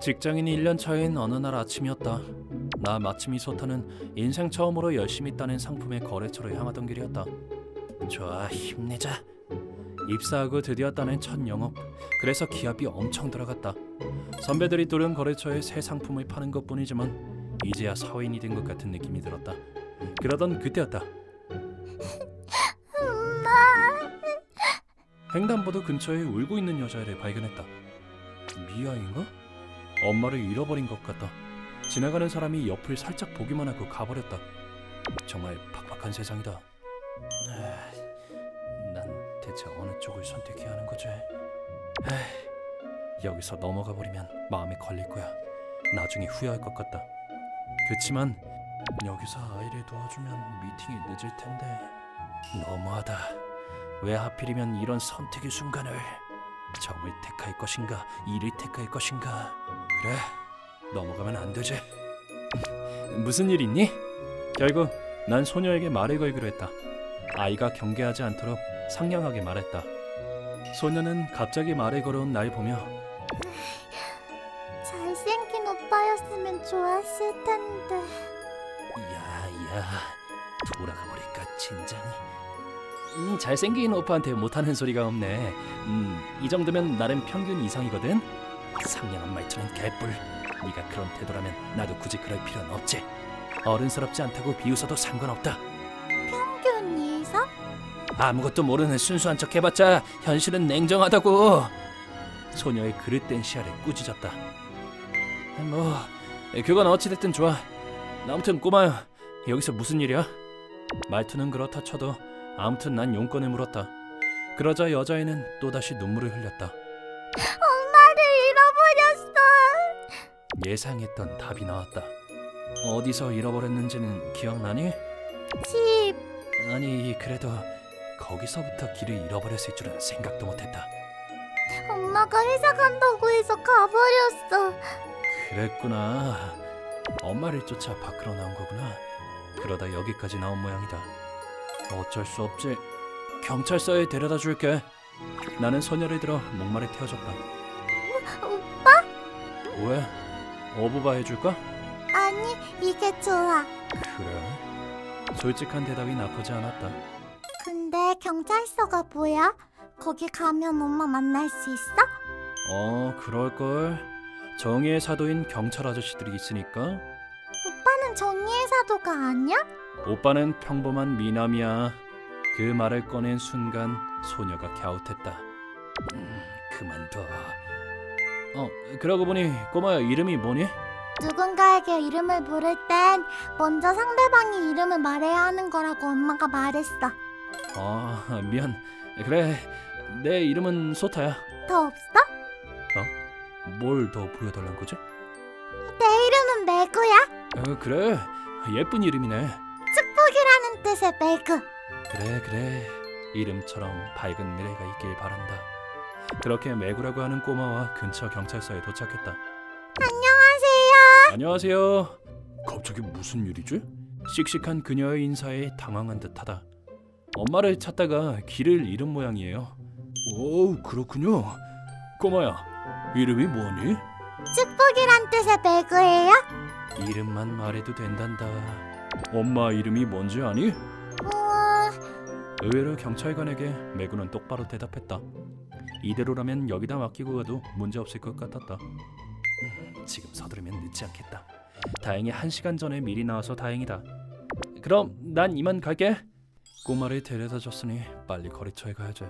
직장인 1년 차인 어느 날 아침이었다. 나 마침 이소타는 인생 처음으로 열심히 따낸 상품의 거래처로 향하던 길이었다. 좋아, 힘내자. 입사하고 드디어 따낸 첫 영업. 그래서 기합이 엄청 들어갔다. 선배들이 뚫은 거래처에 새 상품을 파는 것뿐이지만 이제야 사회인이 된 것 같은 느낌이 들었다. 그러던 그때였다. 엄마. 횡단보도 근처에 울고 있는 여자애를 발견했다. 미아인가? 엄마를 잃어버린 것 같다. 지나가는 사람이 옆을 살짝 보기만 하고 가버렸다. 정말 팍팍한 세상이다. 난 대체 어느 쪽을 선택해야 하는 거지? 여기서 넘어가 버리면 마음에 걸릴 거야. 나중에 후회할 것 같다. 그치만 여기서 아이를 도와주면 미팅이 늦을 텐데 너무하다. 왜 하필이면 이런 선택의 순간을 정을 택할 것인가 이를 택할 것인가. 그래, 넘어가면 안 되지. 무슨 일 있니? 결국 난 소녀에게 말을 걸기로 했다. 아이가 경계하지 않도록 상냥하게 말했다. 소녀는 갑자기 말을 걸어온 날 보며 잘생긴 오빠였으면 좋았을 텐데. 야야, 돌아가 버릴까 진장. 잘생긴 오빠한테 못하는 소리가 없네. 이 정도면 나름 평균 이상이거든. 상냥한 말투는 개뿔. 네가 그런 태도라면 나도 굳이 그럴 필요는 없지. 어른스럽지 않다고 비웃어도 상관없다. 평균 이상? 아무것도 모르는 순수한 척 해봤자 현실은 냉정하다고. 소녀의 그릇된 시야를 꾸짖었다. 뭐 그건 어찌됐든 좋아. 아무튼 꼬마야, 여기서 무슨 일이야? 말투는 그렇다 쳐도 아무튼 난 용건을 물었다. 그러자 여자애는 또다시 눈물을 흘렸다. 엄마를 잃어버렸어. 예상했던 답이 나왔다. 어디서 잃어버렸는지는 기억나니? 집. 아니, 그래도 거기서부터 길을 잃어버렸을 줄은 생각도 못했다. 엄마가 회사 간다고 해서 가버렸어. 그랬구나. 엄마를 쫓아 밖으로 나온 거구나. 그러다 여기까지 나온 모양이다. 어쩔 수 없지. 경찰서에 데려다 줄게. 나는 소녀를 들어 목말에 태워줬다. 오빠? 왜? 어부바 해줄까? 아니, 이게 좋아. 그래? 솔직한 대답이 나쁘지 않았다. 근데 경찰서가 뭐야? 거기 가면 엄마 만날 수 있어? 그럴걸. 정의의 사도인 경찰 아저씨들이 있으니까. 오빠는 정의의 사도가 아니야? 오빠는 평범한 미남이야. 그 말을 꺼낸 순간 소녀가 갸웃했다. 그만둬. 그러고 보니 꼬마야, 이름이 뭐니? 누군가에게 이름을 부를 땐 먼저 상대방이 이름을 말해야 하는 거라고 엄마가 말했어. 미안. 그래, 내 이름은 소타야. 더 없어? 뭘 더 보여달란 거지? 내 이름은 매구야. 그래, 예쁜 이름이네. 축복이라는 뜻의 매구. 그래, 이름처럼 밝은 미래가 있길 바란다. 그렇게 매구라고 하는 꼬마와 근처 경찰서에 도착했다. 안녕하세요. 안녕하세요. 갑자기 무슨 일이지? 씩씩한 그녀의 인사에 당황한 듯하다. 엄마를 찾다가 길을 잃은 모양이에요. 오, 그렇군요. 꼬마야, 이름이 뭐니? 축복이란 뜻의 매구예요. 이름만 말해도 된단다. 엄마 이름이 뭔지 아니? 의외로 경찰관에게 매구는 똑바로 대답했다. 이대로라면 여기다 맡기고 가도 문제없을 것 같았다. 지금 서두르면 늦지 않겠다. 다행히 1시간 전에 미리 나와서 다행이다. 그럼 난 이만 갈게. 꼬마를 데려다 줬으니 빨리 거래처에 가야지.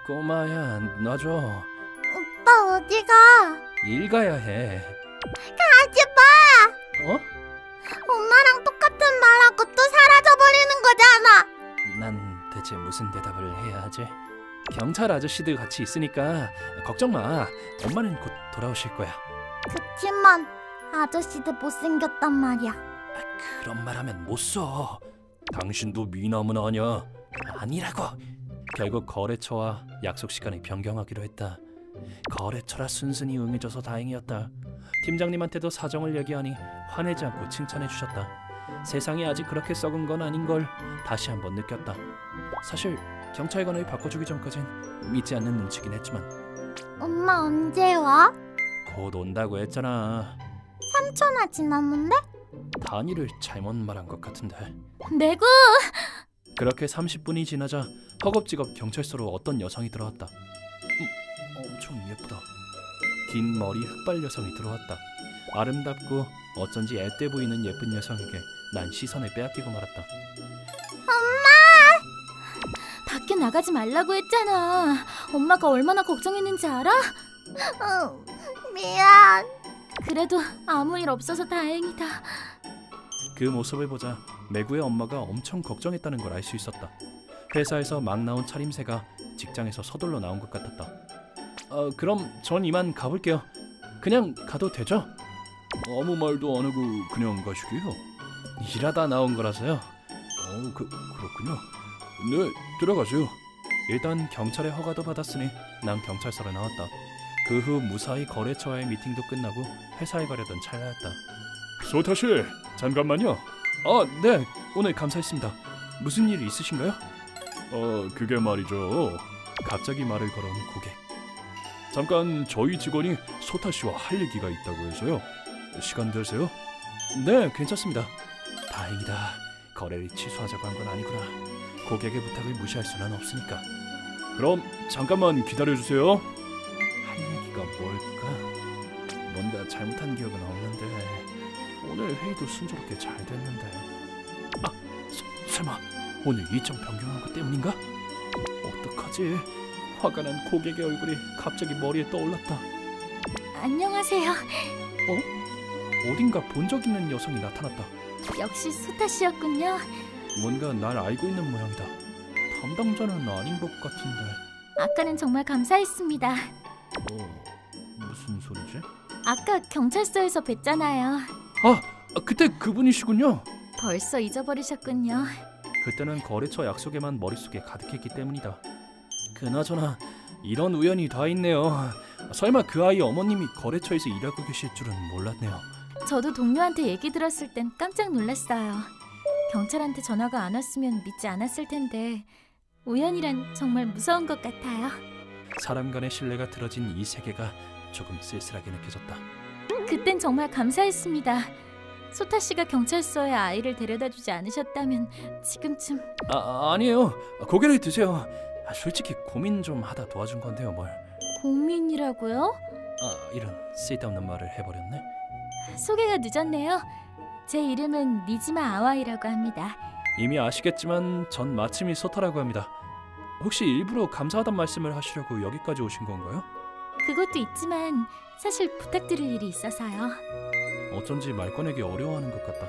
꼬마야, 놔줘. 오빠 어디가? 일 가야 해. 가지 마. 엄마랑 똑같은 말하고 또 사라져버리는 거잖아. 난 대체 무슨 대답을 해야 하지? 경찰 아저씨들 같이 있으니까 걱정 마. 엄마는 곧 돌아오실 거야. 그치만 아저씨들 못생겼단 말이야. 그런 말 하면 못 써. 당신도 미남은 아냐? 아니라고. 결국 거래처와 약속 시간을 변경하기로 했다. 거래처라 순순히 응해줘서 다행이었다. 팀장님한테도 사정을 얘기하니 화내지 않고 칭찬해 주셨다. 세상이 아직 그렇게 썩은 건 아닌 걸 다시 한번 느꼈다. 사실 경찰관을 바꿔주기 전까진 믿지 않는 눈치긴 했지만. 엄마 언제 와? 곧 온다고 했잖아. 3초나 지났는데? 단위를 잘못 말한 것 같은데. 매구! 그렇게 30분이 지나자 허겁지겁 경찰서로 어떤 여성이 들어왔다. 엄청 예쁘다. 긴 머리 흑발 여성이 들어왔다. 아름답고 어쩐지 앳돼 보이는 예쁜 여성에게 난 시선을 빼앗기고 말았다. 밖에 나가지 말라고 했잖아. 엄마가 얼마나 걱정했는지 알아? 미안. 그래도 아무 일 없어서 다행이다. 그 모습을 보자 매구의 엄마가 엄청 걱정했다는 걸 알 수 있었다. 회사에서 막 나온 차림새가 직장에서 서둘러 나온 것 같았다. 그럼 전 이만 가볼게요. 그냥 가도 되죠? 아무 말도 안 하고 그냥 가시게요? 일하다 나온 거라서요. 그렇군요. 네, 들어가세요. 일단 경찰의 허가도 받았으니 난 경찰서로 나왔다. 그 후 무사히 거래처와의 미팅도 끝나고 회사에 가려던 찰나였다. 소타씨, 잠깐만요. 네, 오늘 감사했습니다. 무슨 일 있으신가요? 그게 말이죠. 갑자기 말을 걸어온 고객. 잠깐 저희 직원이 소타씨와 할 얘기가 있다고 해서요. 시간 되세요? 네, 괜찮습니다. 다행이다. 거래를 취소하자고 한 건 아니구나. 고객의 부탁을 무시할 수는 없으니까. 그럼 잠깐만 기다려주세요. 할 얘기가 뭘까? 뭔가 잘못한 기억은 없는데 오늘 회의도 순조롭게 잘 됐는데. 설마 오늘 일정 변경한 것 때문인가? 어떡하지? 화가 난 고객의 얼굴이 갑자기 머리에 떠올랐다. 안녕하세요. 어딘가 본 적 있는 여성이 나타났다. 역시 소타 씨였군요. 뭔가 날 알고 있는 모양이다. 담당자는 아닌 것 같은데. 아까는 정말 감사했습니다. 무슨 소리지? 아까 경찰서에서 뵀잖아요. 그때 그분이시군요. 벌써 잊어버리셨군요. 그때는 거래처 약속에만 머릿속에 가득했기 때문이다. 그나저나 이런 우연이 다 있네요. 설마 그 아이 어머님이 거래처에서 일하고 계실 줄은 몰랐네요. 저도 동료한테 얘기 들었을 땐 깜짝 놀랐어요. 경찰한테 전화가 안 왔으면 믿지 않았을 텐데 우연이란 정말 무서운 것 같아요. 사람 간의 신뢰가 틀어진 이 세계가 조금 쓸쓸하게 느껴졌다. 그땐 정말 감사했습니다. 소타 씨가 경찰서에 아이를 데려다주지 않으셨다면 지금쯤... 아니에요. 고개를 드세요. 솔직히 고민 좀 하다 도와준 건데요, 뭘. 고민이라고요? 이런 쓸데없는 말을 해버렸네. 소개가 늦었네요. 제 이름은 니지마 아와이라고 합니다. 이미 아시겠지만 전 마츠미 소타라고 합니다. 혹시 일부러 감사하단 말씀을 하시려고 여기까지 오신 건가요? 그것도 있지만 사실 부탁드릴 일이 있어서요. 어쩐지 말 꺼내기 어려워하는 것 같다.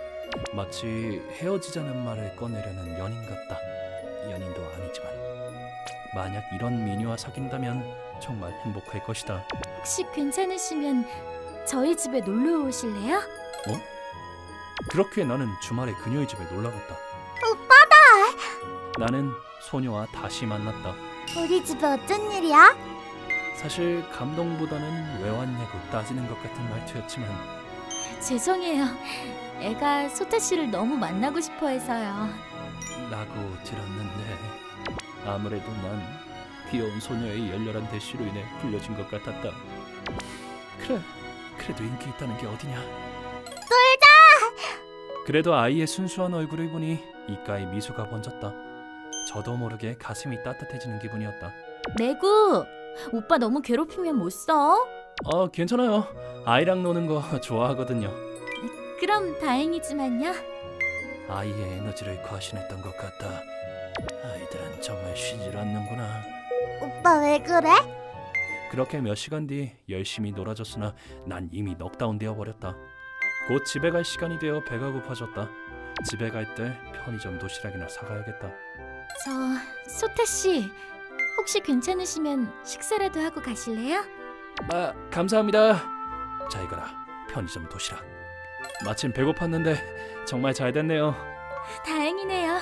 마치 헤어지자는 말을 꺼내려는 연인 같다. 연인도 아니지만. 만약 이런 미녀와 사귄다면 정말 행복할 것이다. 혹시 괜찮으시면 저희 집에 놀러 오실래요? 그렇게 나는 주말에 그녀의 집에 놀러 갔다. 오빠다! 나는 소녀와 다시 만났다. 우리 집에 어쩐 일이야? 사실 감동보다는 왜 왔냐고 따지는 것 같은 말투였지만 죄송해요. 애가 소타 씨를 너무 만나고 싶어 해서요. 라고 들었는데 아무래도 난 귀여운 소녀의 열렬한 대시로 인해 불려진 것 같았다. 그래, 그래도 인기 있다는 게 어디냐. 그래도 아이의 순수한 얼굴을 보니 입가에 미소가 번졌다. 저도 모르게 가슴이 따뜻해지는 기분이었다. 매구! 오빠 너무 괴롭히면 못 써? 괜찮아요. 아이랑 노는 거 좋아하거든요. 그럼 다행이지만요. 아이의 에너지를 과신했던 것 같다. 아이들은 정말 쉬질 않는구나. 오빠 왜 그래? 그렇게 몇 시간 뒤 열심히 놀아줬으나 난 이미 넉다운 되어버렸다. 곧 집에 갈 시간이 되어 배가 고파졌다. 집에 갈 때 편의점 도시락이나 사가야겠다. 소타 씨, 혹시 괜찮으시면 식사라도 하고 가실래요? 감사합니다. 자, 이거라. 편의점 도시락. 마침 배고팠는데 정말 잘 됐네요. 다행이네요.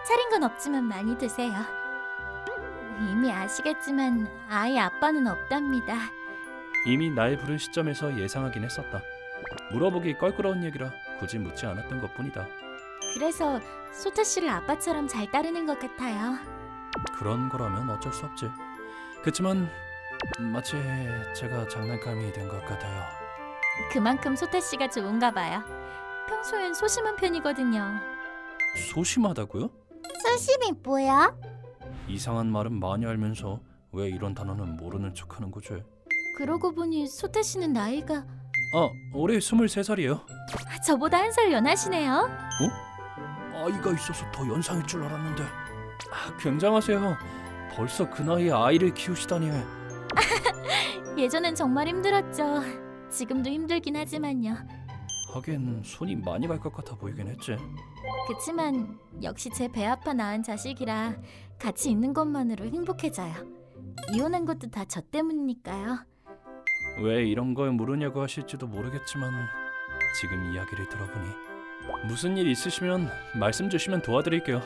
차린 건 없지만 많이 드세요. 이미 아시겠지만 아이 아빠는 없답니다. 이미 날 부른 시점에서 예상하긴 했었다. 물어보기 껄끄러운 얘기라 굳이 묻지 않았던 것뿐이다. 그래서 소타 씨를 아빠처럼 잘 따르는 것 같아요. 그런 거라면 어쩔 수 없지. 그치만 마치 제가 장난감이 된 것 같아요. 그만큼 소타 씨가 좋은가 봐요. 평소엔 소심한 편이거든요. 소심하다고요? 소심이 뭐야? 이상한 말은 많이 알면서 왜 이런 단어는 모르는 척하는 거지? 그러고 보니 소타 씨는 나이가 올해 23살이에요. 저보다 한 살 연하시네요. 아이가 있어서 더 연상일 줄 알았는데. 굉장하세요. 벌써 그 나이에 아이를 키우시다니. 예전엔 정말 힘들었죠. 지금도 힘들긴 하지만요. 하긴 손이 많이 갈 것 같아 보이긴 했지. 그치만 역시 제 배 아파 낳은 자식이라 같이 있는 것만으로 행복해져요. 이혼한 것도 다 저 때문이니까요. 왜 이런 걸 물으냐고 하실지도 모르겠지만 지금 이야기를 들어보니 무슨 일 있으시면 말씀 주시면 도와드릴게요.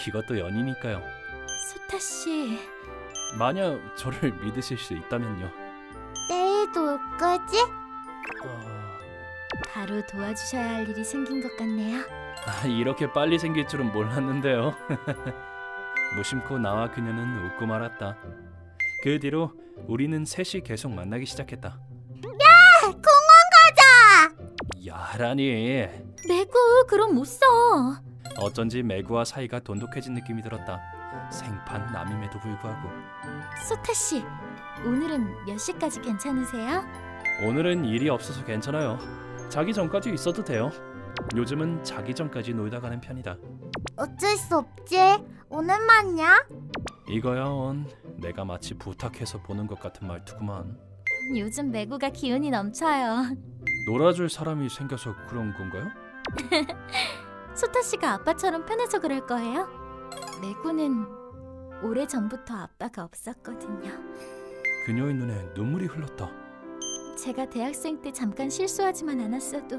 이것도 연이니까요. 소타 씨, 만약 저를 믿으실 수 있다면요. 내일도 올 거지? 바로 도와주셔야 할 일이 생긴 것 같네요. 이렇게 빨리 생길 줄은 몰랐는데요. 무심코 나와 그녀는 웃고 말았다. 그 뒤로 우리는 셋이 계속 만나기 시작했다. 공원 가자! 야라니. 매구 그럼 못 써. 어쩐지 매구와 사이가 돈독해진 느낌이 들었다. 생판 남임에도 불구하고. 소타 씨, 오늘은 몇 시까지 괜찮으세요? 오늘은 일이 없어서 괜찮아요. 자기 전까지 있어도 돼요. 요즘은 자기 전까지 놀다 가는 편이다. 어쩔 수 없지. 오늘만이야? 이거야 내가 마치 부탁해서 보는 것 같은 말투구만. 요즘 매구가 기운이 넘쳐요. 놀아줄 사람이 생겨서 그런 건가요? 소타 씨가 아빠처럼 편해서 그럴 거예요. 매구는 오래전부터 아빠가 없었거든요. 그녀의 눈에 눈물이 흘렀다. 제가 대학생 때 잠깐 실수하지만 않았어도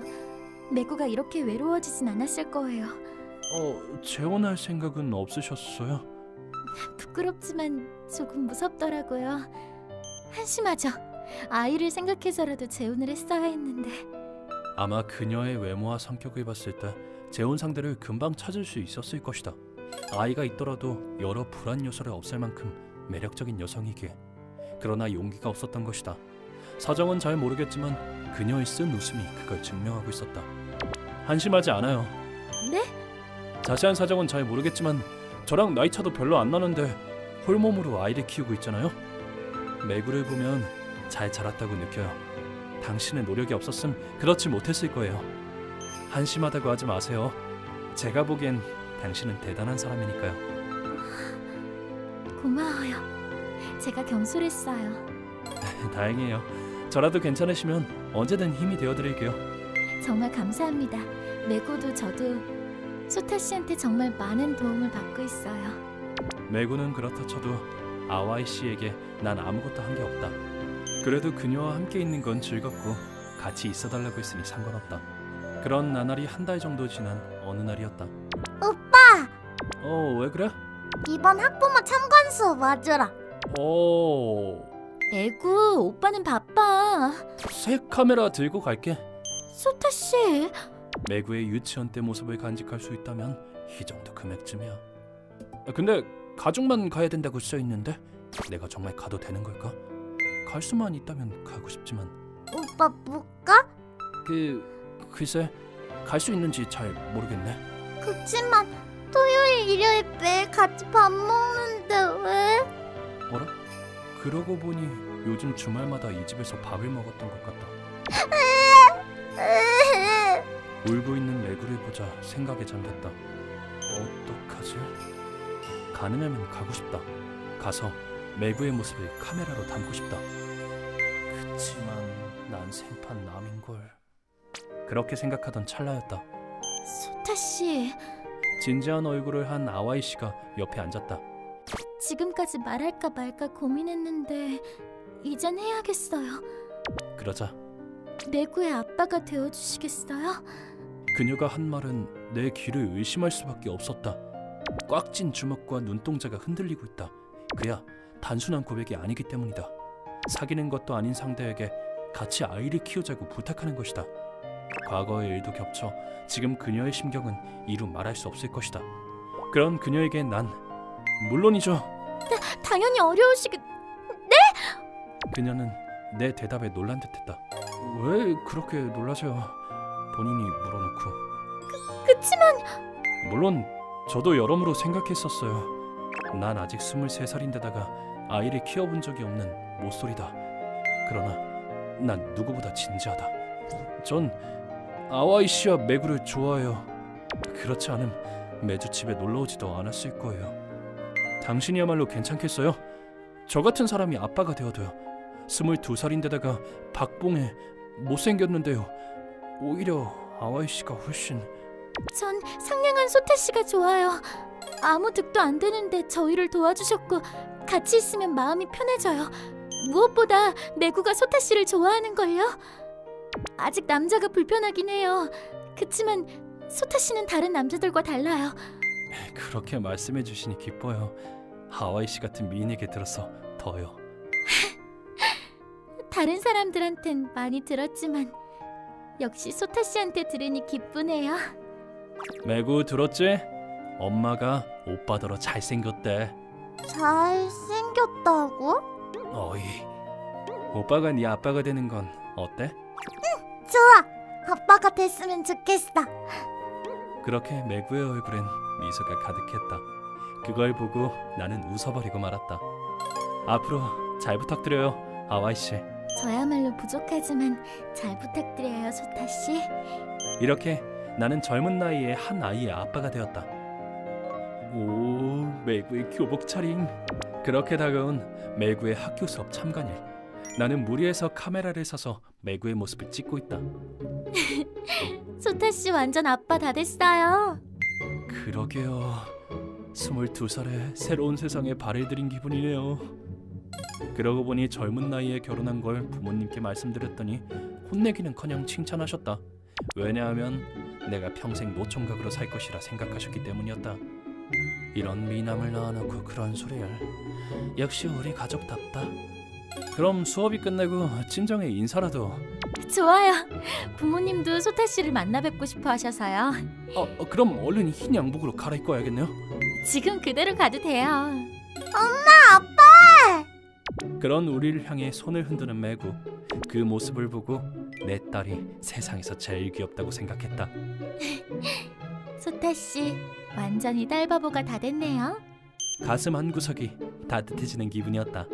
매구가 이렇게 외로워지진 않았을 거예요. 재혼할 생각은 없으셨어요? 부끄럽지만 조금 무섭더라고요. 한심하죠. 아이를 생각해서라도 재혼을 했어야 했는데. 아마 그녀의 외모와 성격을 봤을 때 재혼 상대를 금방 찾을 수 있었을 것이다. 아이가 있더라도 여러 불안 요소를 없앨 만큼 매력적인 여성이기에. 그러나 용기가 없었던 것이다. 사정은 잘 모르겠지만 그녀의 쓴 웃음이 그걸 증명하고 있었다. 한심하지 않아요. 네? 자세한 사정은 잘 모르겠지만 저랑 나이 차도 별로 안 나는데 홀몸으로 아이를 키우고 있잖아요. 매구를 보면 잘 자랐다고 느껴요. 당신의 노력이 없었음 그렇지 못했을 거예요. 한심하다고 하지 마세요. 제가 보기엔 당신은 대단한 사람이니까요. 고마워요. 제가 경솔했어요. 다행이에요. 저라도 괜찮으시면 언제든 힘이 되어드릴게요. 정말 감사합니다. 매구도 저도 소타 씨한테 정말 많은 도움을 받고 있어요. 매구는 그렇다 쳐도 아와이 씨에게 난 아무것도 한 게 없다. 그래도 그녀와 함께 있는 건 즐겁고 같이 있어달라고 했으니 상관없다. 그런 나날이 한 달 정도 지난 어느 날이었다. 오빠! 왜 그래? 이번 학부모 참관 수업 와주라. 매구, 오빠는 바빠. 새 카메라 들고 갈게. 소타 씨. 매구의 유치원 때 모습을 간직할 수 있다면 이 정도 금액쯤이야. 근데 가족만 가야 된다고 써있는데 내가 정말 가도 되는 걸까? 갈 수만 있다면 가고 싶지만. 오빠 못 가? 글쎄 갈 수 있는지 잘 모르겠네. 그치만 토요일 일요일 매일 같이 밥 먹는데 왜? 어라? 그러고 보니 요즘 주말마다 이 집에서 밥을 먹었던 것 같다. 울고 있는 매구를 보자 생각에 잠겼다. 어떡하지? 가능하면 가고 싶다. 가서 매구의 모습을 카메라로 담고 싶다. 그치만 난 생판 남인걸. 그렇게 생각하던 찰나였다. 소타 씨. 진지한 얼굴을 한 아와이 씨가 옆에 앉았다. 지금까지 말할까 말까 고민했는데 이젠 해야겠어요. 그러자 매구의 아빠가 되어주시겠어요? 그녀가 한 말은 내 귀를 의심할 수밖에 없었다. 꽉 쥔 주먹과 눈동자가 흔들리고 있다. 그야 단순한 고백이 아니기 때문이다. 사귀는 것도 아닌 상대에게 같이 아이를 키우자고 부탁하는 것이다. 과거의 일도 겹쳐 지금 그녀의 심경은 이루 말할 수 없을 것이다. 그런 그녀에게 난 물론이죠. 당연히 어려우시겠... 그녀는 내 대답에 놀란 듯했다. 왜 그렇게 놀라세요? 본인이 물어놓고. 그치만 물론 저도 여러모로 생각했었어요. 난 아직 23살인데다가 아이를 키워본 적이 없는 모쏠이다. 그러나 난 누구보다 진지하다. 전 아와이 씨와 메구를 좋아해요. 그렇지 않음 매주 집에 놀러오지도 않았을 거예요. 당신이야말로 괜찮겠어요? 저 같은 사람이 아빠가 되어도요. 22살인데다가 박봉에 못생겼는데요. 오히려 아와이 씨가 훨씬... 전 상냥한 소태 씨가 좋아요. 아무 득도 안 되는데 저희를 도와주셨고 같이 있으면 마음이 편해져요. 무엇보다 매구가 소태 씨를 좋아하는 걸요. 아직 남자가 불편하긴 해요. 그치만 소태 씨는 다른 남자들과 달라요. 그렇게 말씀해 주시니 기뻐요. 아와이 씨 같은 미인에게 들어서 더요. 다른 사람들한텐 많이 들었지만 역시 소타 씨한테 들으니 기쁘네요. 매구 들었지? 엄마가 오빠더러 잘생겼대. 잘생겼다고? 어이, 오빠가 네 아빠가 되는 건 어때? 좋아. 아빠가 됐으면 좋겠어. 그렇게 매구의 얼굴엔 미소가 가득했다. 그걸 보고 나는 웃어버리고 말았다. 앞으로 잘 부탁드려요, 아와이 씨. 저야말로 부족하지만 잘 부탁드려요, 소타 씨. 이렇게 나는 젊은 나이에 한 아이의 아빠가 되었다. 오, 매구의 교복 차림. 그렇게 다가온 매구의 학교 수업 참관일. 나는 무리해서 카메라를 사서 매구의 모습을 찍고 있다. 소타 씨 완전 아빠 다 됐어요. 그러게요. 22살에 새로운 세상에 발을 들인 기분이네요. 그러고 보니 젊은 나이에 결혼한 걸 부모님께 말씀드렸더니 혼내기는커녕 칭찬하셨다. 왜냐하면 내가 평생 노총각으로 살 것이라 생각하셨기 때문이었다. 이런 미남을 낳아놓고 그런 소리를. 역시 우리 가족답다. 그럼 수업이 끝나고 친정에 인사라도. 좋아요. 부모님도 소타 씨를 만나 뵙고 싶어 하셔서요. 그럼 얼른 흰 양복으로 갈아입고 와야겠네요. 지금 그대로 가도 돼요. 엄마, 아빠! 그런 우리를 향해 손을 흔드는 매구. 그 모습을 보고 내 딸이 세상에서 제일 귀엽다고 생각했다. 소타 씨 완전히 딸바보가 다 됐네요. 가슴 한구석이 따뜻해지는 기분이었다.